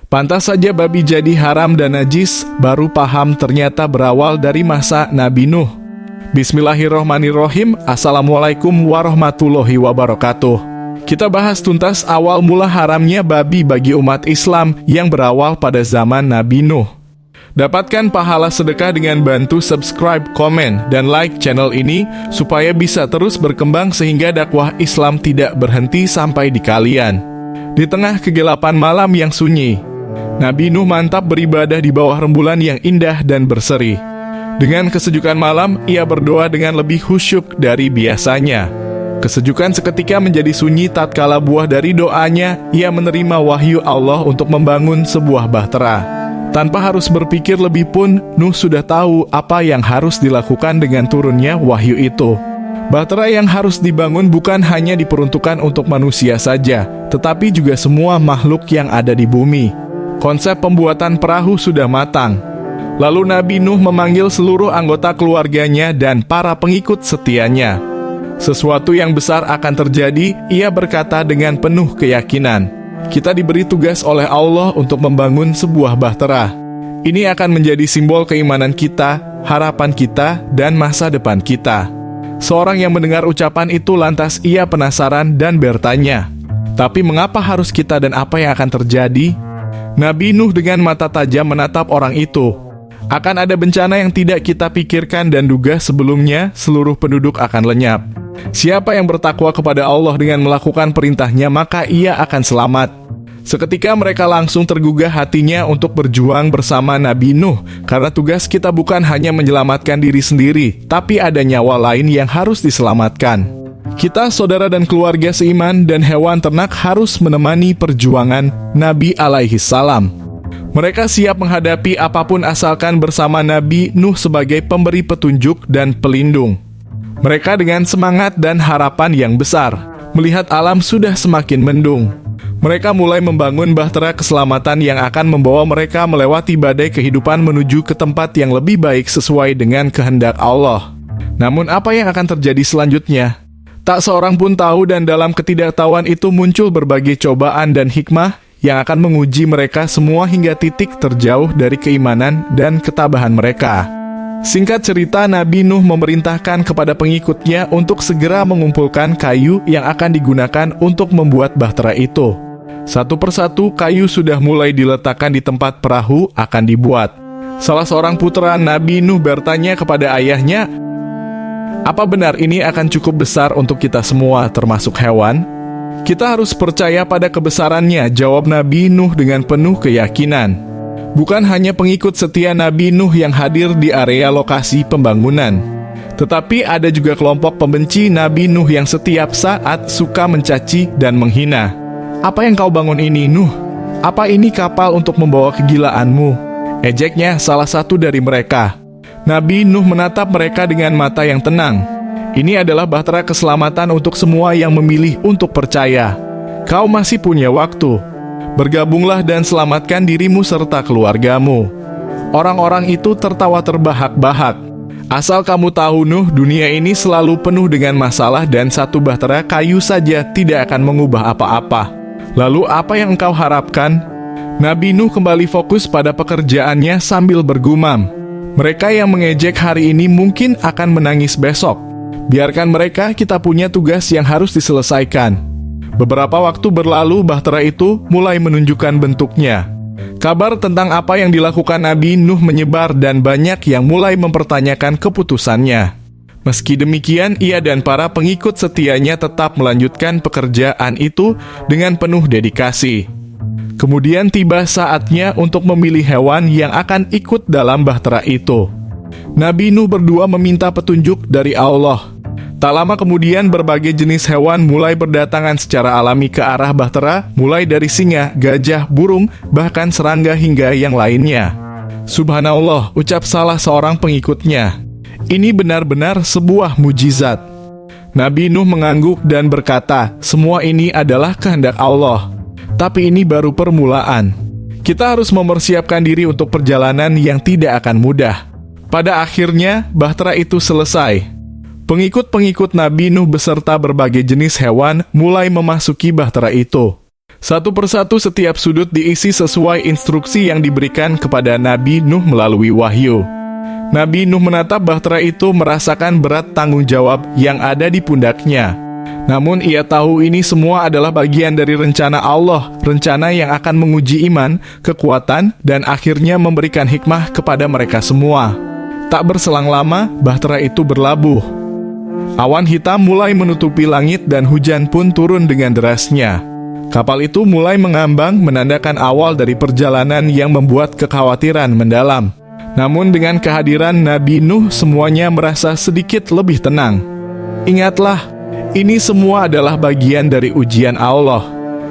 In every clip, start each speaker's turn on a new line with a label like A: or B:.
A: Pantas saja babi jadi haram dan najis, baru paham ternyata berawal dari masa Nabi Nuh. Bismillahirrohmanirrohim. Assalamualaikum warahmatullahi wabarakatuh. Kita bahas tuntas awal mula haramnya babi bagi umat Islam yang berawal pada zaman Nabi Nuh. Dapatkan pahala sedekah dengan bantu subscribe, komen, dan like channel ini supaya bisa terus berkembang sehingga dakwah Islam tidak berhenti sampai di kalian. Di tengah kegelapan malam yang sunyi, Nabi Nuh mantap beribadah di bawah rembulan yang indah dan berseri. Dengan kesejukan malam, ia berdoa dengan lebih khusyuk dari biasanya. Kesejukan seketika menjadi sunyi tatkala buah dari doanya, ia menerima wahyu Allah untuk membangun sebuah bahtera. Tanpa harus berpikir lebih pun, Nuh sudah tahu apa yang harus dilakukan dengan turunnya wahyu itu. Bahtera yang harus dibangun bukan hanya diperuntukkan untuk manusia saja, tetapi juga semua makhluk yang ada di bumi. Konsep pembuatan perahu sudah matang. Lalu Nabi Nuh memanggil seluruh anggota keluarganya dan para pengikut setianya. Sesuatu yang besar akan terjadi, ia berkata dengan penuh keyakinan. Kita diberi tugas oleh Allah untuk membangun sebuah bahtera. Ini akan menjadi simbol keimanan kita, harapan kita, dan masa depan kita. Seorang yang mendengar ucapan itu lantas ia penasaran dan bertanya, tapi mengapa harus kita dan apa yang akan terjadi? Nabi Nuh dengan mata tajam menatap orang itu. Akan ada bencana yang tidak kita pikirkan dan duga sebelumnya, seluruh penduduk akan lenyap. Siapa yang bertakwa kepada Allah dengan melakukan perintahnya, maka ia akan selamat. Seketika mereka langsung tergugah hatinya untuk berjuang bersama Nabi Nuh, karena tugas kita bukan hanya menyelamatkan diri sendiri, tapi ada nyawa lain yang harus diselamatkan. Kita, saudara dan keluarga seiman dan hewan ternak harus menemani perjuangan Nabi alaihi salam. Mereka siap menghadapi apapun asalkan bersama Nabi Nuh sebagai pemberi petunjuk dan pelindung. Mereka dengan semangat dan harapan yang besar, melihat alam sudah semakin mendung. Mereka mulai membangun bahtera keselamatan yang akan membawa mereka melewati badai kehidupan menuju ke tempat yang lebih baik sesuai dengan kehendak Allah. Namun apa yang akan terjadi selanjutnya? Tak seorang pun tahu, dan dalam ketidaktahuan itu muncul berbagai cobaan dan hikmah yang akan menguji mereka semua hingga titik terjauh dari keimanan dan ketabahan mereka. Singkat cerita, Nabi Nuh memerintahkan kepada pengikutnya untuk segera mengumpulkan kayu yang akan digunakan untuk membuat bahtera itu. Satu persatu kayu sudah mulai diletakkan di tempat perahu akan dibuat. Salah seorang putra Nabi Nuh bertanya kepada ayahnya, "Apa benar ini akan cukup besar untuk kita semua termasuk hewan?" "Kita harus percaya pada kebesarannya," jawab Nabi Nuh dengan penuh keyakinan. Bukan hanya pengikut setia Nabi Nuh yang hadir di area lokasi pembangunan, tetapi ada juga kelompok pembenci Nabi Nuh yang setiap saat suka mencaci dan menghina. "Apa yang kau bangun ini, Nuh? Apa ini kapal untuk membawa kegilaanmu?" ejeknya salah satu dari mereka. Nabi Nuh menatap mereka dengan mata yang tenang. "Ini adalah bahtera keselamatan untuk semua yang memilih untuk percaya. Kau masih punya waktu. Bergabunglah dan selamatkan dirimu serta keluargamu." Orang-orang itu tertawa terbahak-bahak. "Asal kamu tahu, Nuh, dunia ini selalu penuh dengan masalah dan satu bahtera kayu saja tidak akan mengubah apa-apa. Lalu apa yang engkau harapkan?" Nabi Nuh kembali fokus pada pekerjaannya sambil bergumam, "Mereka yang mengejek hari ini mungkin akan menangis besok. Biarkan mereka, kita punya tugas yang harus diselesaikan." Beberapa waktu berlalu, bahtera itu mulai menunjukkan bentuknya. Kabar tentang apa yang dilakukan Nabi Nuh menyebar dan banyak yang mulai mempertanyakan keputusannya. Meski demikian, ia dan para pengikut setianya tetap melanjutkan pekerjaan itu dengan penuh dedikasi. Kemudian tiba saatnya untuk memilih hewan yang akan ikut dalam bahtera itu. Nabi Nuh berdua meminta petunjuk dari Allah. Tak lama kemudian berbagai jenis hewan mulai berdatangan secara alami ke arah bahtera, mulai dari singa, gajah, burung, bahkan serangga hingga yang lainnya. "Subhanallah," ucap salah seorang pengikutnya. "Ini benar-benar sebuah mujizat." Nabi Nuh mengangguk dan berkata, "Semua ini adalah kehendak Allah. Tapi ini baru permulaan. Kita harus mempersiapkan diri untuk perjalanan yang tidak akan mudah." Pada akhirnya, bahtera itu selesai. Pengikut-pengikut Nabi Nuh beserta berbagai jenis hewan mulai memasuki bahtera itu. Satu persatu setiap sudut diisi sesuai instruksi yang diberikan kepada Nabi Nuh melalui wahyu. Nabi Nuh menatap bahtera itu merasakan berat tanggung jawab yang ada di pundaknya. Namun ia tahu ini semua adalah bagian dari rencana Allah, rencana yang akan menguji iman, kekuatan, dan akhirnya memberikan hikmah kepada mereka semua. Tak berselang lama, bahtera itu berlabuh. Awan hitam mulai menutupi langit dan hujan pun turun dengan derasnya. Kapal itu mulai mengambang, menandakan awal dari perjalanan yang membuat kekhawatiran mendalam. Namun dengan kehadiran Nabi Nuh, semuanya merasa sedikit lebih tenang. Ingatlah, ini semua adalah bagian dari ujian Allah.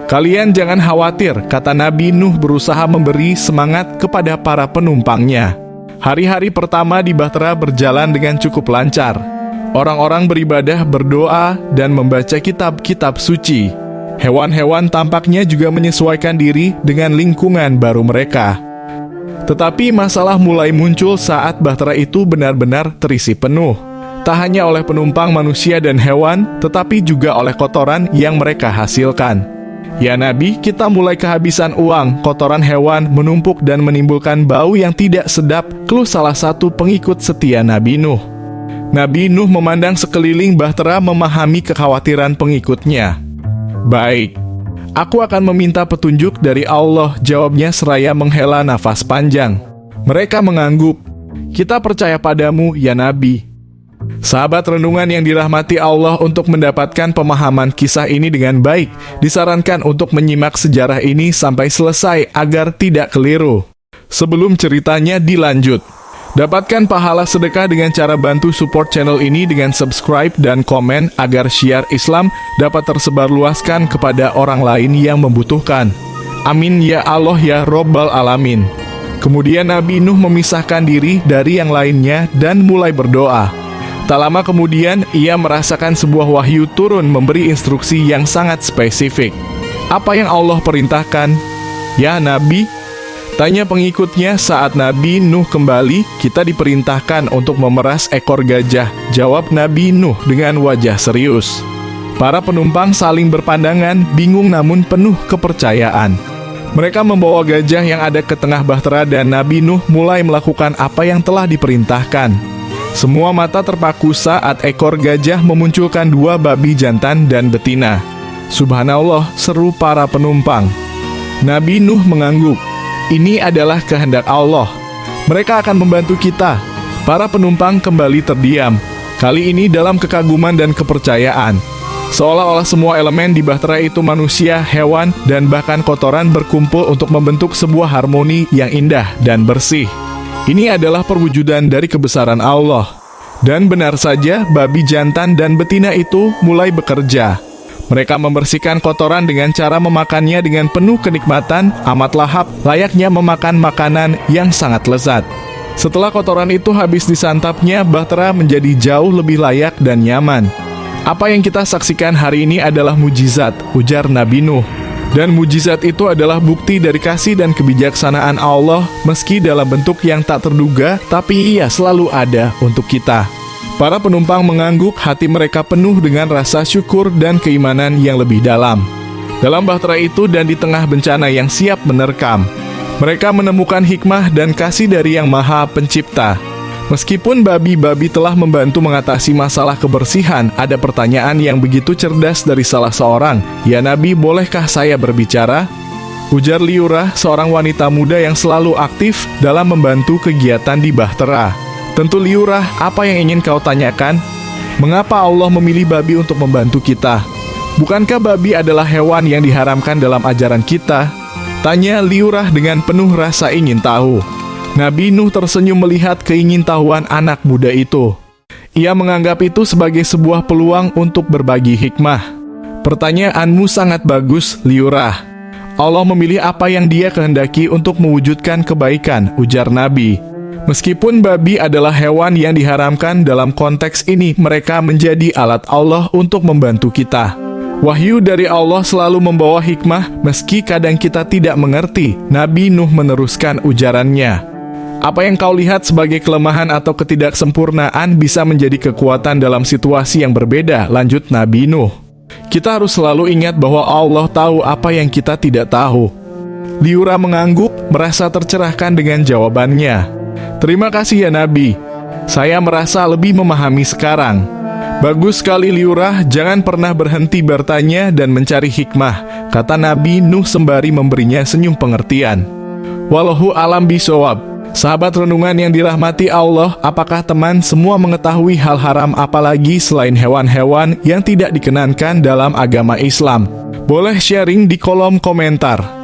A: Kalian jangan khawatir, kata Nabi Nuh berusaha memberi semangat kepada para penumpangnya. Hari-hari pertama di bahtera berjalan dengan cukup lancar. Orang-orang beribadah, berdoa, dan membaca kitab-kitab suci. Hewan-hewan tampaknya juga menyesuaikan diri dengan lingkungan baru mereka. Tetapi masalah mulai muncul saat bahtera itu benar-benar terisi penuh. Tak hanya oleh penumpang manusia dan hewan, tetapi juga oleh kotoran yang mereka hasilkan. Ya Nabi, kita mulai kehabisan uang, kotoran hewan menumpuk dan menimbulkan bau yang tidak sedap, keluh salah satu pengikut setia Nabi Nuh. Nabi Nuh memandang sekeliling bahtera memahami kekhawatiran pengikutnya. Baik, aku akan meminta petunjuk dari Allah, jawabnya seraya menghela nafas panjang. Mereka mengangguk, kita percaya padamu, ya Nabi. Sahabat renungan yang dirahmati Allah, untuk mendapatkan pemahaman kisah ini dengan baik, disarankan untuk menyimak sejarah ini sampai selesai agar tidak keliru. Sebelum ceritanya dilanjut, dapatkan pahala sedekah dengan cara bantu support channel ini dengan subscribe dan komen agar syiar Islam dapat tersebar luaskan kepada orang lain yang membutuhkan. Amin ya Allah ya Robbal Alamin. Kemudian Nabi Nuh memisahkan diri dari yang lainnya dan mulai berdoa. Tak lama kemudian ia merasakan sebuah wahyu turun memberi instruksi yang sangat spesifik. Apa yang Allah perintahkan? Ya Nabi, tanya pengikutnya saat Nabi Nuh kembali, kita diperintahkan untuk memeras ekor gajah, jawab Nabi Nuh dengan wajah serius. Para penumpang saling berpandangan, bingung namun penuh kepercayaan. Mereka membawa gajah yang ada ke tengah bahtera dan Nabi Nuh mulai melakukan apa yang telah diperintahkan. Semua mata terpaku saat ekor gajah memunculkan dua babi jantan dan betina. Subhanallah, seru para penumpang. Nabi Nuh mengangguk. Ini adalah kehendak Allah. Mereka akan membantu kita. Para penumpang kembali terdiam. Kali ini dalam kekaguman dan kepercayaan. Seolah-olah semua elemen di bahtera itu manusia, hewan, dan bahkan kotoran berkumpul untuk membentuk sebuah harmoni yang indah dan bersih. Ini adalah perwujudan dari kebesaran Allah. Dan benar saja, babi jantan dan betina itu mulai bekerja. Mereka membersihkan kotoran dengan cara memakannya dengan penuh kenikmatan, amat lahap, layaknya memakan makanan yang sangat lezat. Setelah kotoran itu habis disantapnya, bahtera menjadi jauh lebih layak dan nyaman. Apa yang kita saksikan hari ini adalah mujizat, ujar Nabi Nuh. Dan mujizat itu adalah bukti dari kasih dan kebijaksanaan Allah, meski dalam bentuk yang tak terduga, tapi ia selalu ada untuk kita. Para penumpang mengangguk, hati mereka penuh dengan rasa syukur dan keimanan yang lebih dalam. Dalam bahtera itu dan di tengah bencana yang siap menerkam, mereka menemukan hikmah dan kasih dari Yang Maha Pencipta. Meskipun babi-babi telah membantu mengatasi masalah kebersihan, ada pertanyaan yang begitu cerdas dari salah seorang. Ya Nabi, bolehkah saya berbicara? Ujar Liurah, seorang wanita muda yang selalu aktif dalam membantu kegiatan di bahtera. Tentu Liurah, apa yang ingin kau tanyakan? Mengapa Allah memilih babi untuk membantu kita? Bukankah babi adalah hewan yang diharamkan dalam ajaran kita? Tanya Liurah dengan penuh rasa ingin tahu. Nabi Nuh tersenyum melihat keingintahuan anak muda itu. Ia menganggap itu sebagai sebuah peluang untuk berbagi hikmah. Pertanyaanmu sangat bagus, Liurah. Allah memilih apa yang Dia kehendaki untuk mewujudkan kebaikan, ujar Nabi. Meskipun babi adalah hewan yang diharamkan dalam konteks ini, mereka menjadi alat Allah untuk membantu kita. Wahyu dari Allah selalu membawa hikmah, meski kadang kita tidak mengerti. Nabi Nuh meneruskan ujarannya. Apa yang kau lihat sebagai kelemahan atau ketidaksempurnaan bisa menjadi kekuatan dalam situasi yang berbeda, lanjut Nabi Nuh. Kita harus selalu ingat bahwa Allah tahu apa yang kita tidak tahu. Liura mengangguk, merasa tercerahkan dengan jawabannya. Terima kasih ya Nabi. Saya merasa lebih memahami sekarang. Bagus sekali Liura, jangan pernah berhenti bertanya dan mencari hikmah, kata Nabi Nuh sembari memberinya senyum pengertian. Wallahu alam bisawab. Sahabat renungan yang dirahmati Allah, apakah teman semua mengetahui hal haram apalagi selain hewan-hewan yang tidak dikenankan dalam agama Islam? Boleh sharing di kolom komentar.